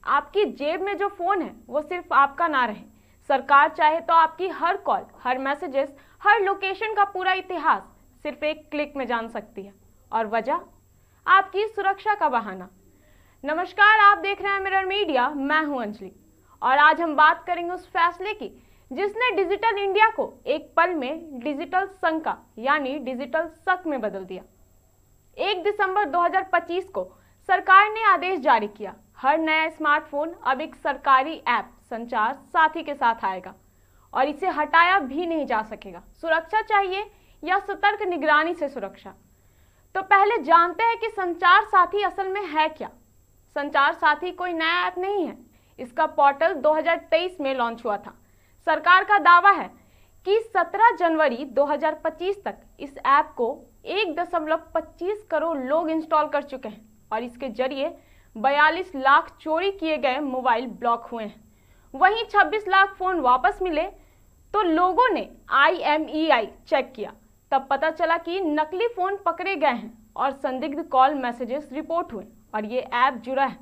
आपकी जेब में जो फोन है वो सिर्फ आपका ना रहे। सरकार चाहे तो आपकी हर कॉल, हर मैसेजेस, हर लोकेशन का पूरा इतिहास सिर्फ एक क्लिक में जान सकती है। और वजह, आपकी सुरक्षा का बहाना। नमस्कार, आप देख रहे हैं मिरर मीडिया, मैं हूं अंजलि और आज हम बात करेंगे उस फैसले की जिसने डिजिटल इंडिया को एक पल में डिजिटल शंका यानी डिजिटल शक में बदल दिया। 1 दिसंबर 2025 को सरकार ने आदेश जारी किया, हर नया स्मार्टफोन अब एक सरकारी ऐप संचार साथी के साथ आएगा और इसे हटाया भी नहीं जा सकेगा। सुरक्षा चाहिए या सतर्क निगरानी से सुरक्षा? तो पहले जानते हैं कि संचार साथी असल में है क्या। संचार साथी कोई नया ऐप नहीं है, इसका पोर्टल 2023 में लॉन्च हुआ था। सरकार का दावा है कि 17 जनवरी 2025 तक इस ऐप को 1.25 करोड़ लोग इंस्टॉल कर चुके हैं और इसके जरिए 42 लाख चोरी किए गए मोबाइल ब्लॉक हुए हैं। वहीं 26 लाख फोन वापस मिले तो लोगों ने IMEI चेक किया, तब पता चला कि नकली फोन पकड़े गए हैं और संदिग्ध कॉल मैसेजेस रिपोर्ट हुए और ये ऐप जुड़ा है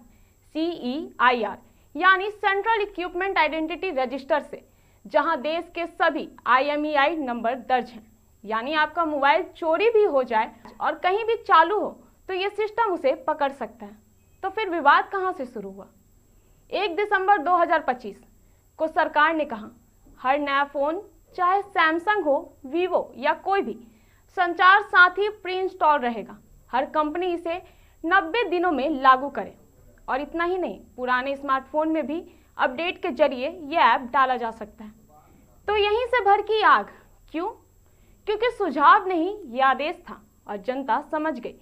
CEIR यानी सेंट्रल इक्विपमेंट आइडेंटिटी रजिस्टर से, जहां देश के सभी IMEI नंबर दर्ज हैं। यानी आपका मोबाइल चोरी भी हो जाए और कहीं भी चालू हो तो ये सिस्टम उसे पकड़ सकता है। तो फिर विवाद कहां से शुरू हुआ? 1 दिसंबर 2025 को सरकार ने कहा, हर नया फोन चाहे सैमसंग हो, वीवो या कोई भी, संचार साथी प्री इंस्टॉल रहेगा। हर कंपनी इसे 90 दिनों में लागू करे। और इतना ही नहीं, पुराने स्मार्टफोन में भी अपडेट के जरिए यह ऐप डाला जा सकता है। तो यहीं से भड़की आग। क्यों? क्योंकि सुझाव नहीं, यह आदेश था और जनता समझ गई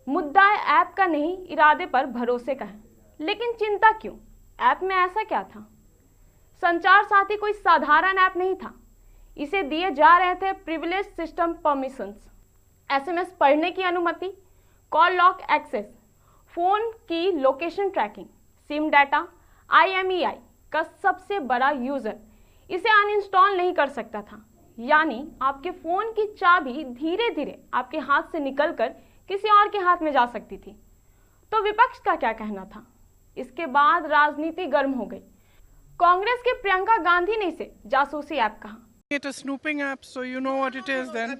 मुद्दा ऐप का नहीं, इरादे पर भरोसे का है। लेकिन चिंता क्यों? ऐप में ऐसा क्या था? संचार साथी कोई साधारण ऐप नहीं था, इसे दिए जा रहे थे प्रिविलेज सिस्टम परमिशंस, SMS पढ़ने की अनुमति, कॉल लॉक एक्सेस, फोन की location tracking, SIM data. IMEI का सबसे बड़ा यूजर इसे अनइंस्टॉल नहीं कर सकता था। यानी आपके फोन की चाबी धीरे धीरे आपके हाथ से निकलकर किसी और के हाथ में जा सकती थी। तो विपक्ष का क्या कहना था? इसके बाद राजनीति गर्म हो गई। कांग्रेस के प्रियंका गांधी ने इसे जासूसी ऐप कहा। It is snooping app, so you know what it is then.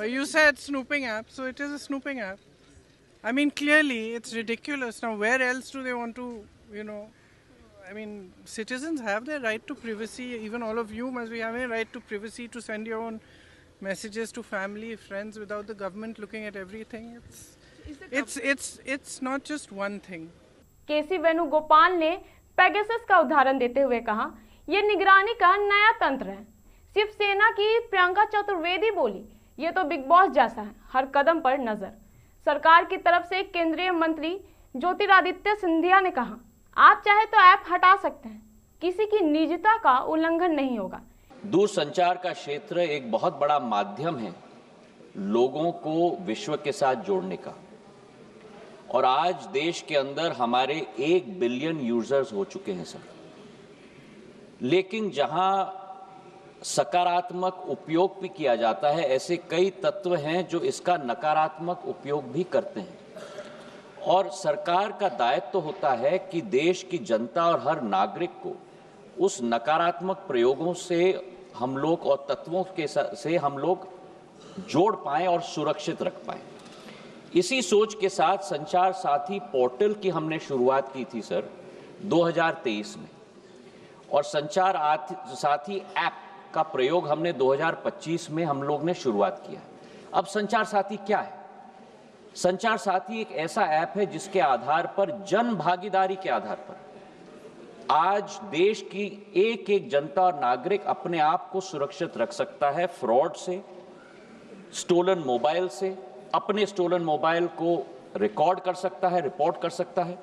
You said snooping app, so it is a snooping app. I mean, clearly it's ridiculous. Now, where else do they want to, I mean, citizens have their right to privacy. Even all of you must be having a right to privacy to send your own messages to family, friends, without the government looking at everything. It's not just one thing. KC Venugopal ने Pegasus का उदाहरण देते हुए कहा, यह निगरानी का नया तंत्र है। शिवसेना की प्रियंका चतुर्वेदी बोली, ये तो बिग बॉस जैसा है, हर कदम पर नजर। सरकार की तरफ से केंद्रीय मंत्री ज्योतिरादित्य सिंधिया ने कहा, आप चाहे तो ऐप हटा सकते हैं, किसी की निजता का उल्लंघन नहीं होगा। दूरसंचार का क्षेत्र एक बहुत बड़ा माध्यम है लोगों को विश्व के साथ जोड़ने का, और आज देश के अंदर हमारे 1 बिलियन यूजर्स हो चुके हैं सर। लेकिन जहां सकारात्मक उपयोग भी किया जाता है, ऐसे कई तत्व हैं जो इसका नकारात्मक उपयोग भी करते हैं। और सरकार का दायित्व होता है कि देश की जनता और हर नागरिक को उस नकारात्मक प्रयोगों से हम लोग और तत्वों के से हम लोग जोड़ पाएं और सुरक्षित रख पाएं। इसी सोच के साथ संचार साथी पोर्टल की हमने शुरुआत की थी सर 2023 में, और संचार साथी ऐप का प्रयोग हमने 2025 में हम लोग ने शुरुआत किया। अब संचार साथी क्या है? संचार साथी एक ऐसा ऐप है जिसके आधार पर, जन भागीदारी के आधार पर, आज देश की एक एक जनता और नागरिक अपने आप को सुरक्षित रख सकता है फ्रॉड से, स्टोलन मोबाइल से, अपने स्टोलन मोबाइल को रिकॉर्ड कर सकता है, रिपोर्ट कर सकता है।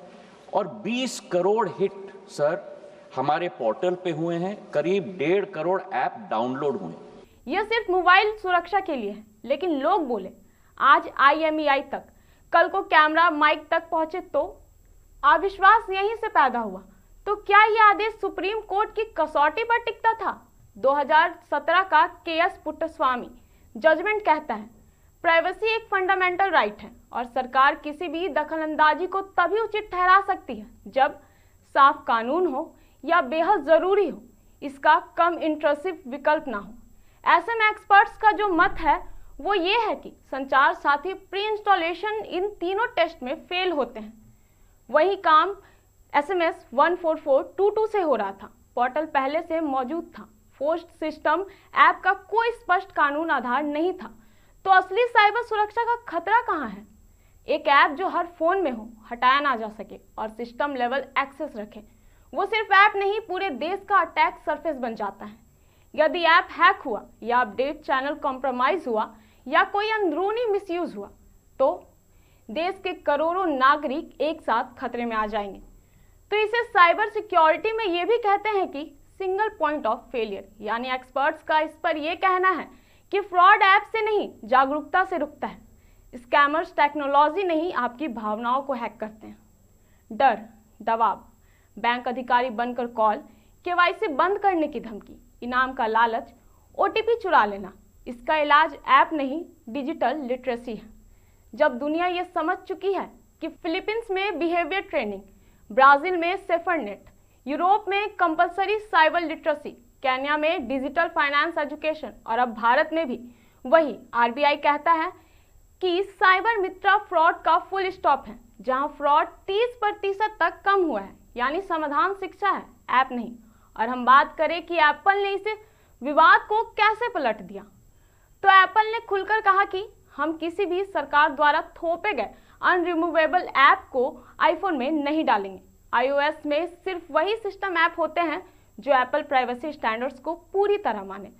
और 20 करोड़ हिट सर हमारे पोर्टल पे हुए हैं, करीब 1.5 करोड़ ऐप डाउनलोड हुए। यह सिर्फ मोबाइल सुरक्षा के लिए है, लेकिन लोग बोले आज IMEI तक, कल को कैमरा माइक तक पहुंचे तो अविश्वास यहीं से पैदा हुआ। तो क्या यह आदेश सुप्रीम कोर्ट की कसौटी पर टिकता था? 2017 का KS पुट्टस्वामी जजमेंट कहता है, प्राइवेसी एक फंडामेंटल राइट है और सरकार किसी भी दखलंदाजी को तभी उचित ठहरा सकती है जब साफ कानून हो या बेहद जरूरी हो, इसका कम इंट्रूसिव विकल्प ना हो। ऐसे में एक्सपर्ट्स का जो मत है वो ये है कि संचार साथी प्री इंस्टॉलेशन इन तीनों टेस्ट में फेल होते हैं। वही काम SMS 14422 से हो रहा था। पोर्टल पहले से मौजूद था, फोर्स्ड सिस्टम ऐप का कोई स्पष्ट कानून आधार नहीं था, तो असली साइबर सुरक्षा का खतरा कहाँ है? एक ऐप जो हर फोन में हो, हटाया ना जा सके और सिस्टम लेवल एक्सेस रखे, वो सिर्फ ऐप नहीं पूरे देश का अटैक सरफेस बन जाता है। यदि ऐप हैक हुआ या अपडेट चैनल कॉम्प्रोमाइज हुआ या कोई अंदरूनी मिसयूज हुआ तो देश के करोड़ों नागरिक एक साथ खतरे में आ जाएंगे। तो इसे साइबर सिक्योरिटी में ये भी कहते हैं कि सिंगल पॉइंट ऑफ फेलियर, यानी एक्सपर्ट्स का इस पर यह कहना है कि फ्रॉड ऐप से नहीं जागरूकता से रुकता है। स्कैमर्स टेक्नोलॉजी नहीं आपकी भावनाओं को हैक करते हैं। डर, दबाव, बैंक अधिकारी बनकर कॉल, KYC बंद करने की धमकी, इनाम का लालच, OTP चुरा लेना, इसका इलाज ऐप नहीं डिजिटल लिटरेसी है। जब दुनिया ये समझ चुकी है कि फिलीपींस में बिहेवियर ट्रेनिंग, ब्राजील में सेफरनेट, यूरोप में कंपलसरी साइबर लिटरेसी, केन्या में डिजिटल फाइनेंस एजुकेशन और अब भारत में भी वही RBI कहता है कि साइबर मित्रा फ्रॉड का फुल स्टॉप है। जहां फ्रॉड 30% तक कम हुआ है, यानी समाधान शिक्षा है, ऐप नहीं। और हम बात करें कि एप्पल ने इसे विवाद को कैसे पलट दिया, तो एप्पल ने खुलकर कहा कि हम किसी भी सरकार द्वारा थोपे गए अनरिमूवेबल ऐप को आईफोन में नहीं डालेंगे। iOS में सिर्फ वही सिस्टम ऐप होते हैं जो एप्पल प्राइवेसी स्टैंडर्ड्स को पूरी तरह माने।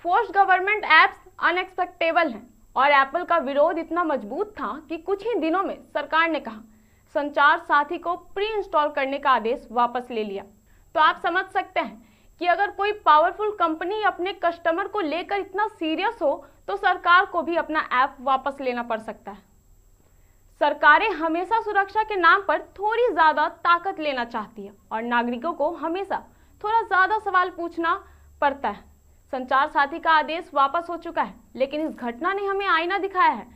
फोर्स्ड गवर्नमेंट ऐप्स अनएक्सपेक्टेबल हैं और एप्पल का विरोध इतना मजबूत था कि कुछ ही दिनों में सरकार ने कहा संचार साथी को प्री इंस्टॉल करने का आदेश वापस ले लिया। तो आप समझ सकते हैं कि अगर कोई पावरफुल कंपनी अपने कस्टमर को लेकर इतना सीरियस हो तो सरकार को भी अपना ऐप वापस लेना पड़ सकता है। सरकारें हमेशा सुरक्षा के नाम पर थोड़ी ज्यादा ताकत लेना चाहती है और नागरिकों को हमेशा थोड़ा ज्यादा सवाल पूछना पड़ता है। संचार साथी का आदेश वापस हो चुका है, लेकिन इस घटना ने हमें आईना दिखाया है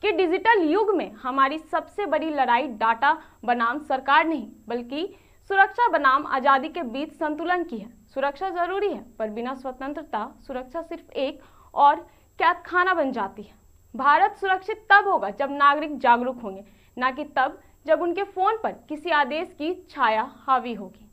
कि डिजिटल युग में हमारी सबसे बड़ी लड़ाई डाटा बनाम सरकार नहीं बल्कि सुरक्षा बनाम आजादी के बीच संतुलन की है। सुरक्षा जरूरी है, पर बिना स्वतंत्रता सुरक्षा सिर्फ एक और कैद खाना बन जाती है। भारत सुरक्षित तब होगा जब नागरिक जागरूक होंगे, ना कि तब जब उनके फोन पर किसी आदेश की छाया हावी होगी।